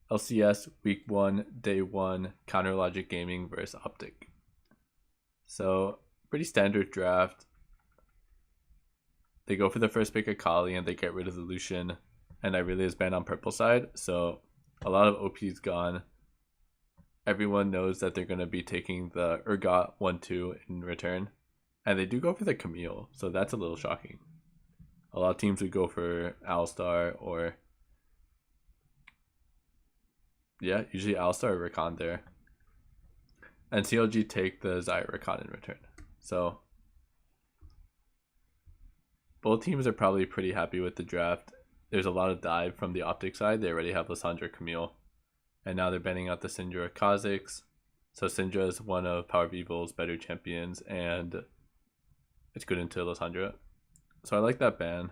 LCS Week 1, Day 1, Counter Logic Gaming versus Optic. So, pretty standard draft. They go for the first pick of Kali and they get rid of the Lucian. And Irelia is banned on purple side. So, a lot of OP's gone. Everyone knows that they're going to be taking the Urgot 1-2 in return. And they do go for the Camille. So, that's a little shocking. A lot of teams would go for Alistar or... yeah, usually Alistar or Rakan there. And CLG take the Xayah Rakan in return. So both teams are probably pretty happy with the draft. There's a lot of dive from the Optic side. They already have Lissandra Camille. And now they're banning out the Syndra Kha'Zix. So Syndra is one of Power Evil's better champions, and it's good into Lissandra. So I like that ban.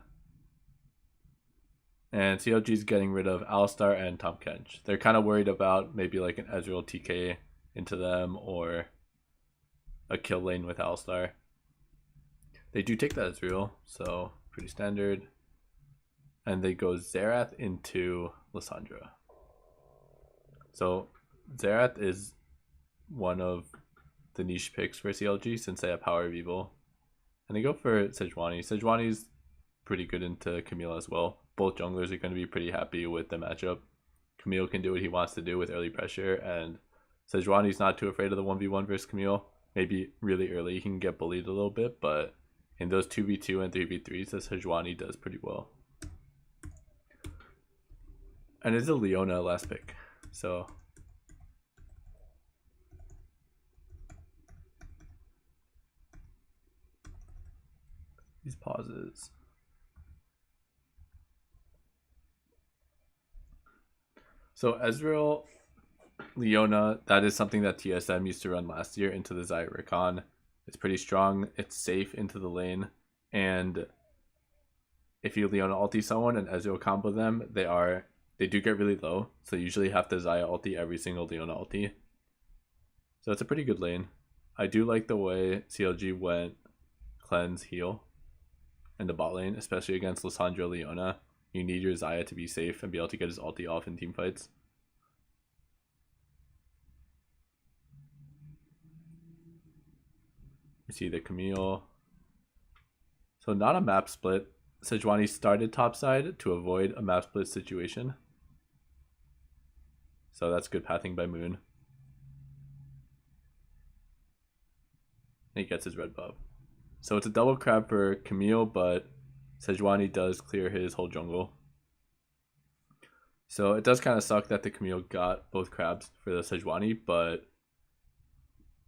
And CLG is getting rid of Alistar and Tahm Kench. They're kind of worried about maybe like an Ezreal TK into them or a kill lane with Alistar. They do take that Ezreal, so pretty standard. And they go Xerath into Lissandra. So Xerath is one of the niche picks for CLG since they have Power of Evil. And they go for Sejuani. Sejuani's pretty good into Camille as well. Both junglers are going to be pretty happy with the matchup. Camille can do what he wants to do with early pressure, and Sejuani's not too afraid of the 1v1 versus Camille. Maybe really early he can get bullied a little bit, but in those 2v2 and 3v3s, the Sejuani does pretty well. And it's a Leona last pick, so these pauses. So Ezreal, Leona, that is something that TSM used to run last year into the Xayah Rakan. It's pretty strong. It's safe into the lane. And if you Leona ulti someone and Ezreal combo them, they do get really low. So you usually have to Xayah ulti every single Leona ulti. So it's a pretty good lane. I do like the way CLG went cleanse heal in the bot lane, especially against Lissandra Leona. You need your Xayah to be safe and be able to get his ulti off in team fights. You see the Camille. So not a map split. Sejuani started topside to avoid a map split situation. So that's good pathing by Moon. And he gets his red buff. So it's a double crab for Camille, but Sejuani does clear his whole jungle. So it does kind of suck that the Camille got both crabs for the Sejuani, but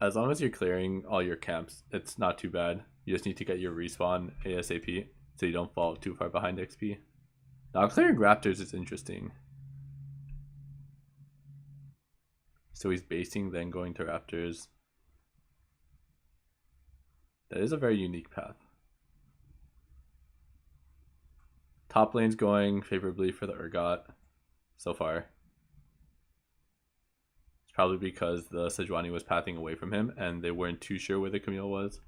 as long as you're clearing all your camps, it's not too bad. You just need to get your respawn ASAP so you don't fall too far behind XP. Now clearing Raptors is interesting. So he's basing, then going to Raptors. That is a very unique path. Top lane's going favorably for the Urgot so far. It's probably because the Sejuani was pathing away from him and they weren't too sure where the Camille was.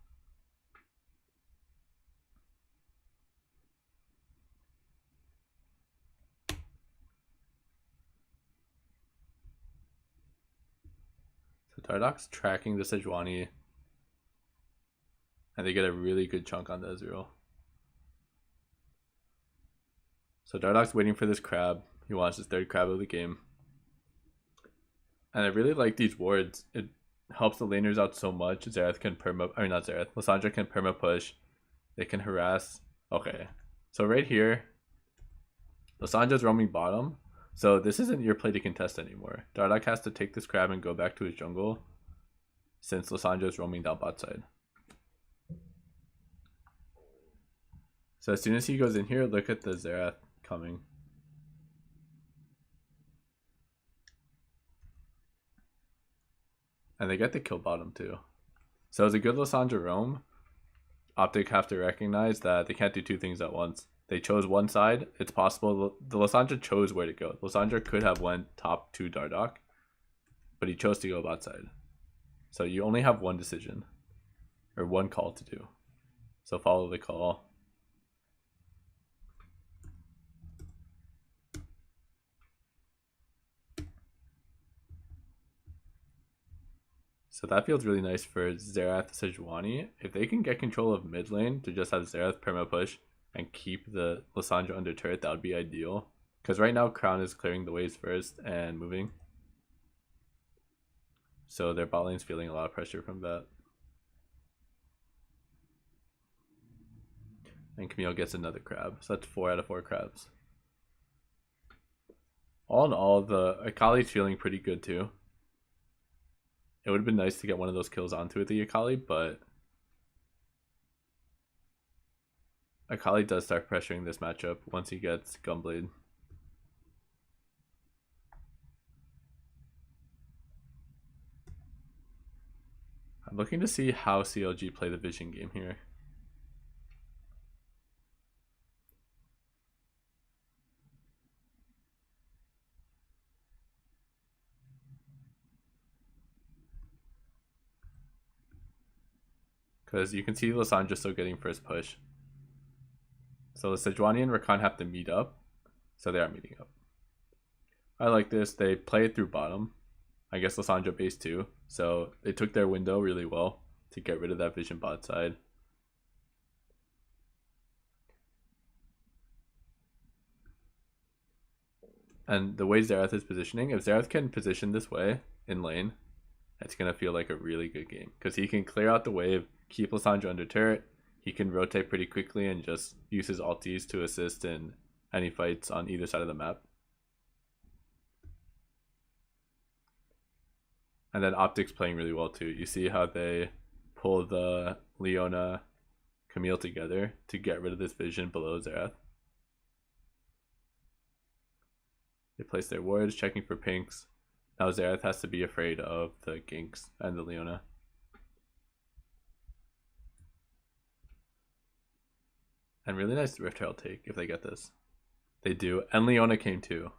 So Dardoch's tracking the Sejuani and they get a really good chunk on the Ezreal. So Dardoch's waiting for this crab. He wants his third crab of the game. And I really like these wards. It helps the laners out so much. Xerath can not Xerath. Lissandra can perma push. They can harass. Okay. So right here, Lissandra's roaming bottom. So this isn't your play to contest anymore. Dardoch has to take this crab and go back to his jungle since Lissandra's roaming down bot side. So as soon as he goes in here, look at the Xerath coming. And they get the kill bottom too. So it's a good Lissandra roam. Optic have to recognize that they can't do two things at once. They chose one side. It's possible the Lissandra chose where to go. Lissandra could have went top to Dardoch, but he chose to go bot side. So you only have one decision or one call to do. So follow the call. So that feels really nice for Xerath Sejuani. If they can get control of mid lane to just have Xerath perma push and keep the Lissandra under turret, that would be ideal. Because right now Crown is clearing the waves first and moving. So their bot lane's feeling a lot of pressure from that. And Camille gets another crab. So that's 4 out of 4 crabs. All in all, the Akali's feeling pretty good too. It would have been nice to get one of those kills onto the Akali, but Akali does start pressuring this matchup once he gets Gunblade. I'm looking to see how CLG play the vision game here. Because you can see Lissandra still getting first push. So the Sejuani and Rakan have to meet up. So they are meeting up. I like this. They play it through bottom. I guess Lissandra base 2. So they took their window really well to get rid of that vision bot side. And the way Xerath is positioning, if Xerath can position this way in lane, it's going to feel like a really good game. Because he can clear out the wave, keep Lissandra under turret, he can rotate pretty quickly and just use his ultis to assist in any fights on either side of the map. And then Optic's playing really well too. You see how they pull the Leona Camille together to get rid of this vision below Xerath. They place their wards, checking for pinks. Now Xerath has to be afraid of the ganks and the Leona. And really nice Rift Herald take if they get this. They do. And Leona came too.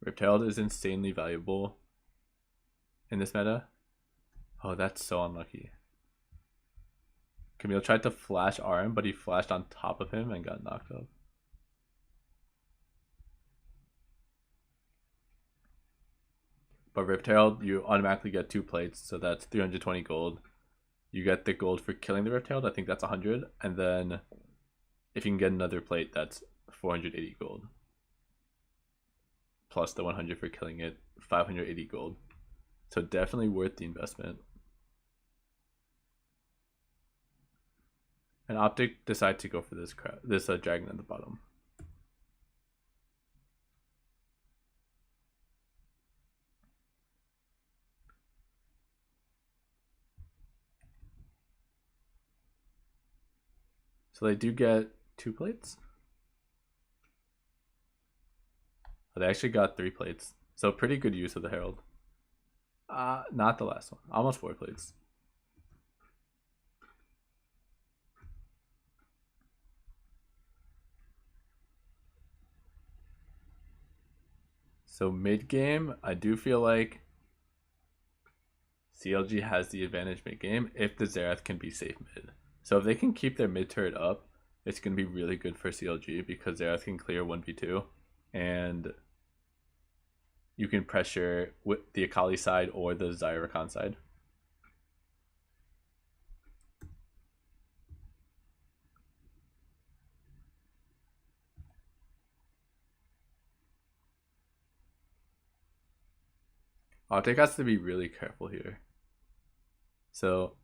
Rift Herald is insanely valuable in this meta. Oh, that's so unlucky. Camille tried to flash RM, but he flashed on top of him and got knocked up. But Rift Herald, you automatically get 2 plates, so that's 320 gold. You get the gold for killing the Rift Herald, I think that's 100. And then if you can get another plate, that's 480 gold. Plus the 100 for killing it, 580 gold. So definitely worth the investment. And Optic decide to go for this dragon at the bottom. So they do get 2 plates. Oh, they actually got 3 plates. So pretty good use of the Herald. Not the last one. Almost 4 plates. So mid game, I do feel like CLG has the advantage mid game if the Xerath can be safe mid. So if they can keep their mid turret up, it's going to be really good for CLG because Xerath can clear 1v2 and you can pressure with the Akali side or the Zyrakan side. Optic has to be really careful here. So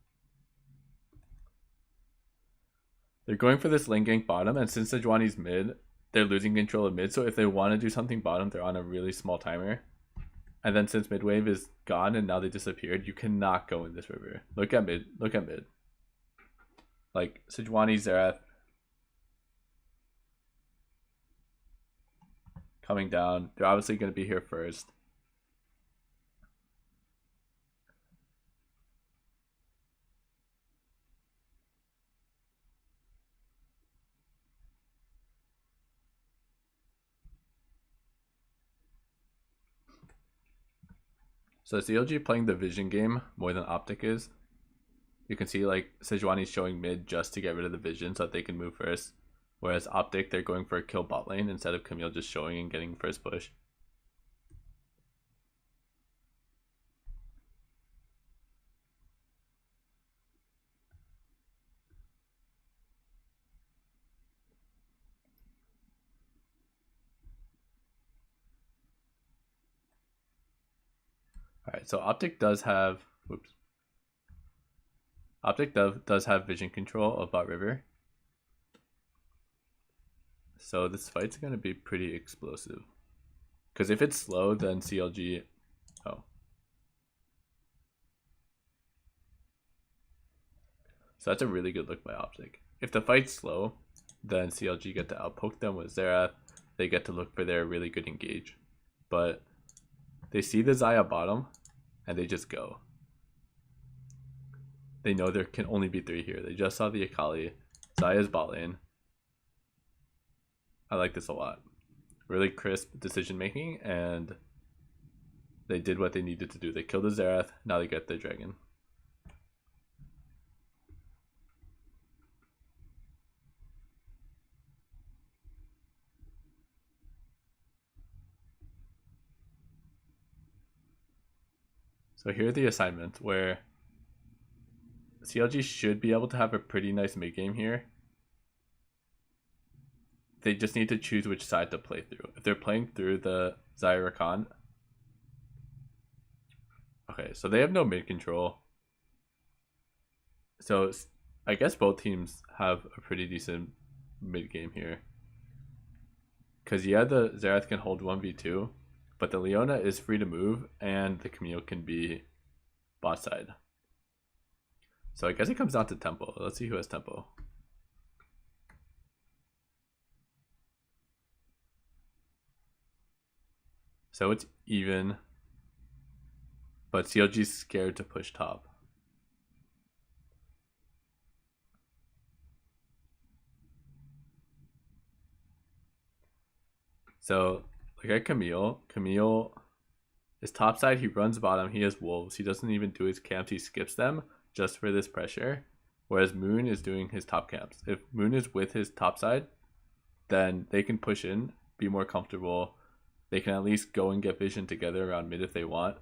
they're going for this lane gank bottom, and since Sejuani's mid, they're losing control of mid. So if they want to do something bottom, they're on a really small timer. And then since mid wave is gone and now they disappeared, you cannot go in this river. Look at mid. Look at mid. Like Sejuani, Xerath coming down. They're obviously going to be here first. So CLG playing the vision game more than Optic is. You can see like Sejuani's showing mid just to get rid of the vision so that they can move first. Whereas Optic, they're going for a kill bot lane instead of Camille just showing and getting first push. Alright, so Optic does have, whoops. Optic does have vision control of bot river. So this fight's going to be pretty explosive. Because if it's slow, then CLG... Oh. So that's a really good look by Optic. If the fight's slow, then CLG get to outpoke them with Xerath. They get to look for their really good engage. But they see the Xayah bottom, and they just go. They know there can only be 3 here. They just saw the Akali. Xayah's bot lane. I like this a lot. Really crisp decision making, and they did what they needed to do. They killed the Xerath, now they get the dragon. So here are the assignments where CLG should be able to have a pretty nice mid game here. They just need to choose which side to play through. If they're playing through the Xayah Rakan. Okay, so they have no mid control. So I guess both teams have a pretty decent mid game here. Because yeah, the Xerath can hold 1v2, but the Leona is free to move, and the Camille can be bot side. So I guess it comes down to tempo. Let's see who has tempo. So it's even, but CLG's scared to push top. So look at Camille. Camille is top side. He runs bottom. He has wolves. He doesn't even do his camps. He skips them just for this pressure. Whereas Moon is doing his top camps. If Moon is with his top side, then they can push in, be more comfortable. They can at least go and get vision together around mid if they want.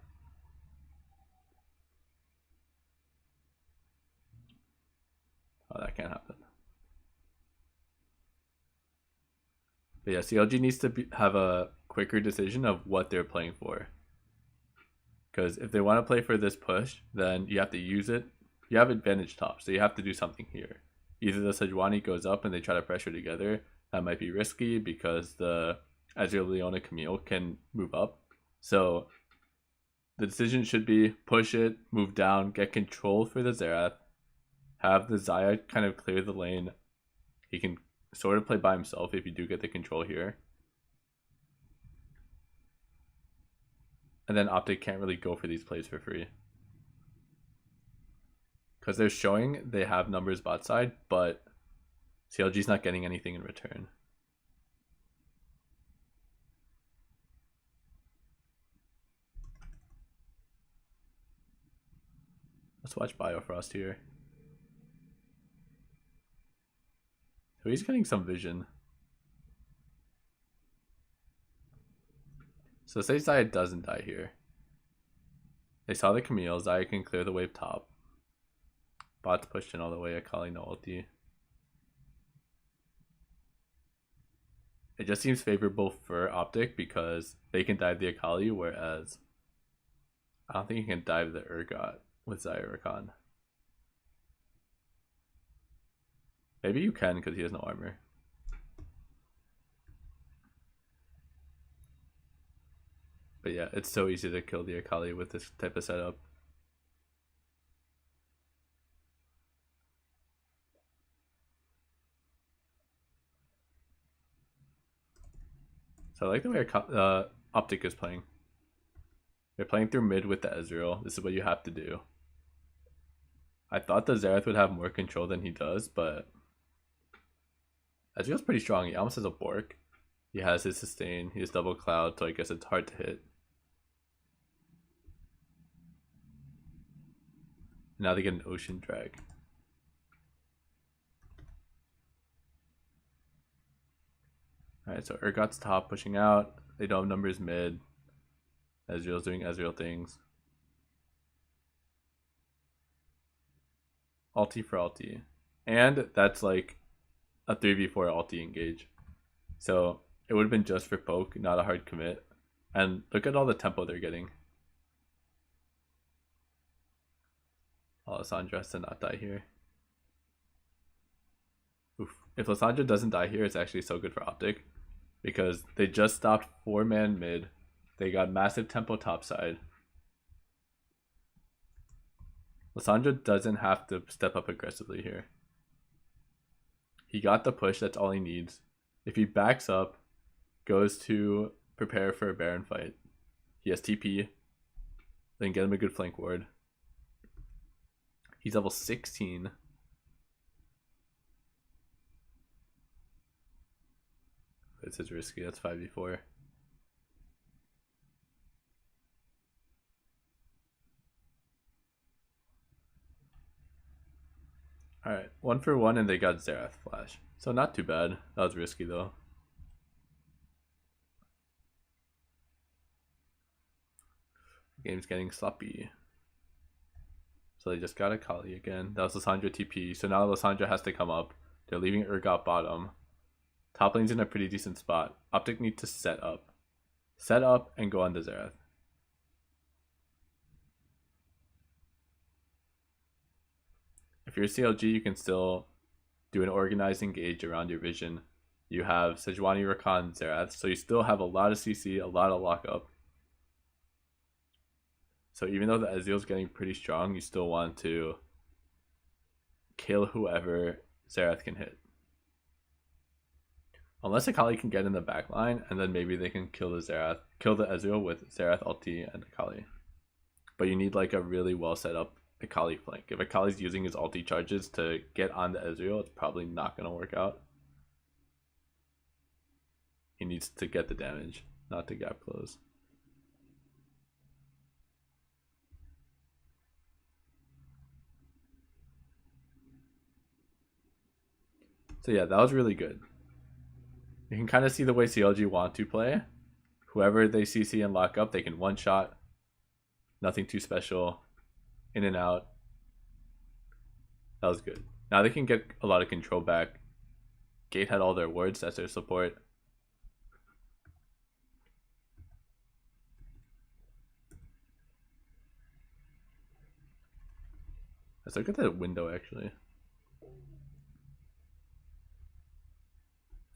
Oh, that can't happen. But yeah, CLG needs to have a quicker decision of what they're playing for. Because if they want to play for this push, then you have to use it. You have advantage top, so you have to do something here. Either the Sejuani goes up and they try to pressure together. That might be risky because the Ezreal, Leona, Camille can move up. So the decision should be push it, move down, get control for the Xerath, have the Xayah kind of clear the lane. He can sort of play by himself if you do get the control here. And then Optic can't really go for these plays for free. Because they're showing they have numbers bot side, but CLG's not getting anything in return. Let's watch Biofrost here. So he's getting some vision. So say Xayah doesn't die here. They saw the Camille. Xayah can clear the wave top. Bot's pushed in all the way. Akali no ulti. It just seems favorable for Optic because they can dive the Akali, whereas I don't think you can dive the Urgot with Xayah Rakan. Maybe you can because he has no armor. But yeah, it's so easy to kill the Akali with this type of setup. So I like the way Optic is playing. They're playing through mid with the Ezreal. This is what you have to do. I thought the Xerath would have more control than he does, but Ezreal's pretty strong. He almost has a Bork. He has his sustain. He has double cloud, so I guess it's hard to hit. Now they get an ocean drag. Alright, so Urgot's top pushing out. They don't have numbers mid. Ezreal's doing Ezreal things. Ulti for ulti. And that's like a 3v4 ulti engage. So it would have been just for poke, not a hard commit. And look at all the tempo they're getting. Lissandra has to not die here. Oof. If Lissandra doesn't die here, it's actually so good for Optic. Because they just stopped 4-man mid. They got massive tempo topside. Lissandra doesn't have to step up aggressively here. He got the push, that's all he needs. If he backs up, goes to prepare for a Baron fight, he has TP, then get him a good flank ward. He's level 16. This is risky, that's 5v4. Alright, 1 for 1 and they got Xerath flash. So not too bad. That was risky though. The game's getting sloppy. So they just got a Kali again. That was Lissandra TP. So now Lissandra has to come up. They're leaving Urgot bottom. Top lane's in a pretty decent spot. Optic need to set up. Set up and go on to Xerath. If you're CLG, you can still do an organized engage around your vision. You have Sejuani, Rakan, Xerath, so you still have a lot of CC, a lot of lockup. So even though the Ezreal's getting pretty strong, you still want to kill whoever Xerath can hit. Unless Akali can get in the back line, and then maybe they can kill the Ezreal with Xerath ulti and Akali. But you need like a really well set up Akali flank. If Akali's using his ulti charges to get on the Ezreal, it's probably not going to work out. He needs to get the damage, not to gap close. So yeah, that was really good. You can kind of see the way CLG want to play. Whoever they CC and lock up, they can one-shot. Nothing too special. In and out. That was good. Now they can get a lot of control back. Gate had all their wards as their support. Let's look at the window actually.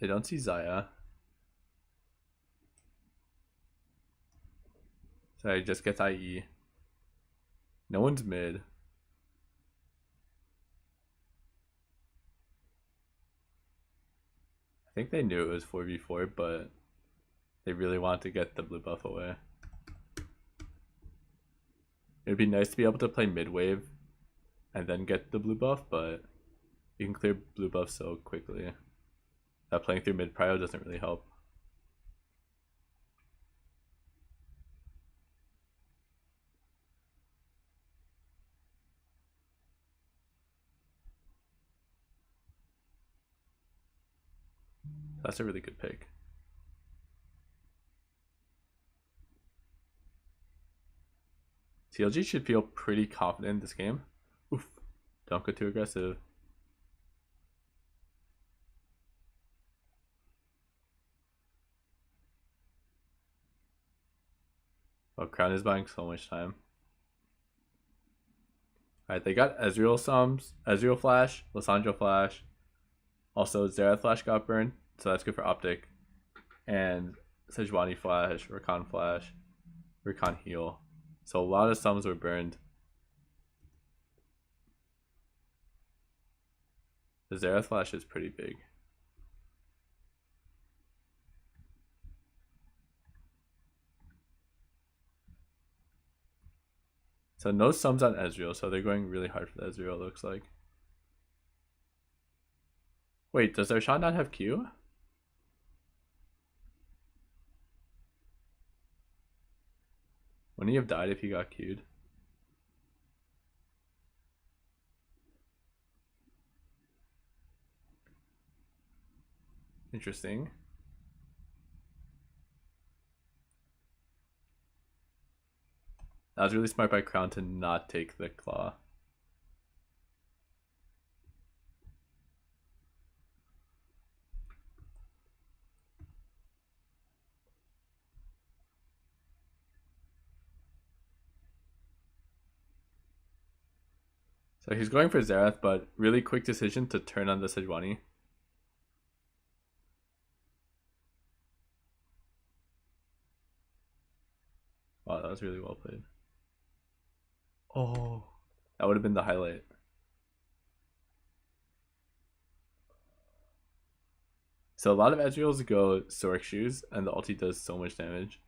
They don't see Xayah. So he just gets IE. No one's mid. I think they knew it was 4v4, but they really want to get the blue buff away. It would be nice to be able to play mid wave and then get the blue buff, but you can clear blue buff so quickly that playing through mid prio doesn't really help. That's a really good pick. CLG should feel pretty confident in this game. Oof. Don't go too aggressive. Oh, Crown is buying so much time. Alright, they got Ezreal sums, Ezreal flash, Lissandra flash. Also, Xerath flash got burned, so that's good for Optic. And Sejuani flash, Rakan heal. So a lot of sums were burned. The Xerath flash is pretty big. So no sums on Ezreal, so they're going really hard for the Ezreal, it looks like. Wait, does their shot not have Q? Wouldn't he have died if he got Q'd? Interesting. That was really smart by Crown to not take the claw. So he's going for Xerath, but really quick decision to turn on the Sejuani. Wow, that was really well played. Oh, that would have been the highlight. So a lot of Ezreals go Sorc Shoes, and the ulti does so much damage.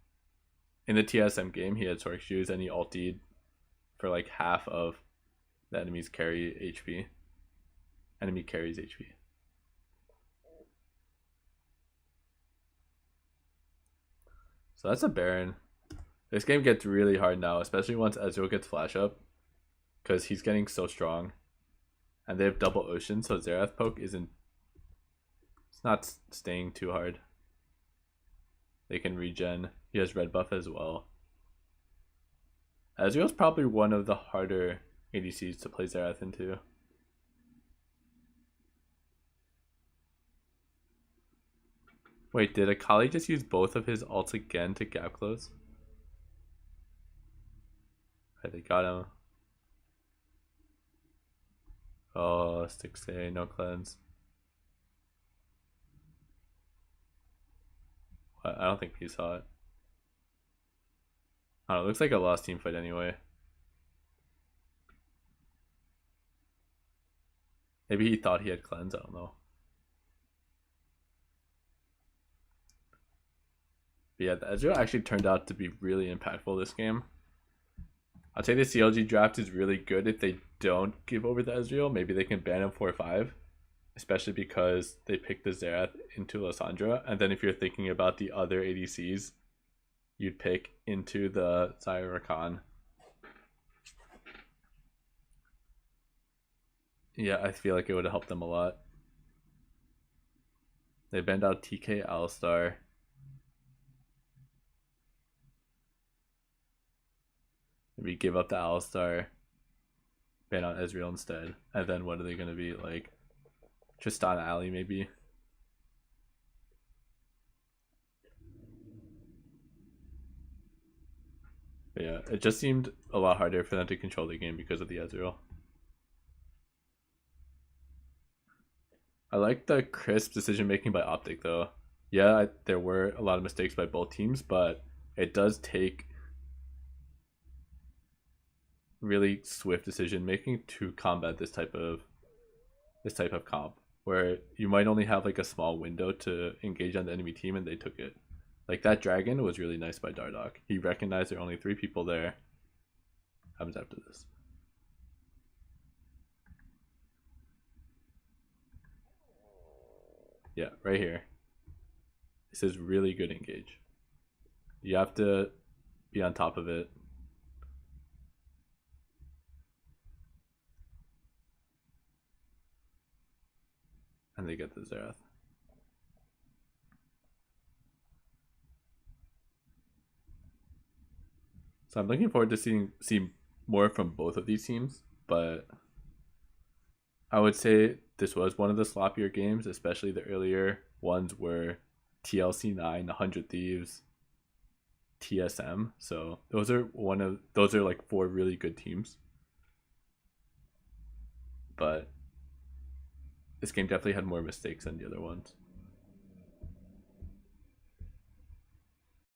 In the TSM game, he had Sorc Shoes, and he ultied for like half of the enemy's carry HP. Enemy carries HP. So that's a Baron. This game gets really hard now, especially once Ezreal gets flash up, because he's getting so strong. And they have double Ocean, so Xerath poke isn't... It's not staying too hard. They can regen. He has red buff as well. Ezreal's probably one of the harder ADCs to play Xerath into. Wait, did Akali just use both of his ults again to gap close? Okay, they got him. Oh, 6A, no cleanse. What? I don't think he saw it. I don't know, it looks like a lost team fight anyway. Maybe he thought he had cleanse, I don't know. But yeah, the Ezreal actually turned out to be really impactful this game. I'd say the CLG draft is really good if they don't give over the Ezreal. Maybe they can ban him 4-5. Especially because they picked the Xerath into Lissandra. And then if you're thinking about the other ADCs, you'd pick into the Zyra Rakan. Yeah, I feel like it would have helped them a lot. They banned out TK Alistar. Maybe give up the Alistar, ban out Ezreal instead. And then what are they going to be? Like Tristan Alley maybe? But yeah, it just seemed a lot harder for them to control the game because of the Ezreal. I like the crisp decision making by Optic though. Yeah, there were a lot of mistakes by both teams, but it does take really swift decision making to combat this type of comp, where you might only have like a small window to engage on the enemy team, and they took it. Like that dragon was really nice by Dardoch. He recognized there are only 3 people there. Happens after this. Yeah, right here. This is really good engage. You have to be on top of it. And they get the Xerath. So I'm looking forward to see more from both of these teams, but I would say this was one of the sloppier games, especially the earlier ones were TLC9, 100 Thieves, TSM. So those are like 4 really good teams. But this game definitely had more mistakes than the other ones.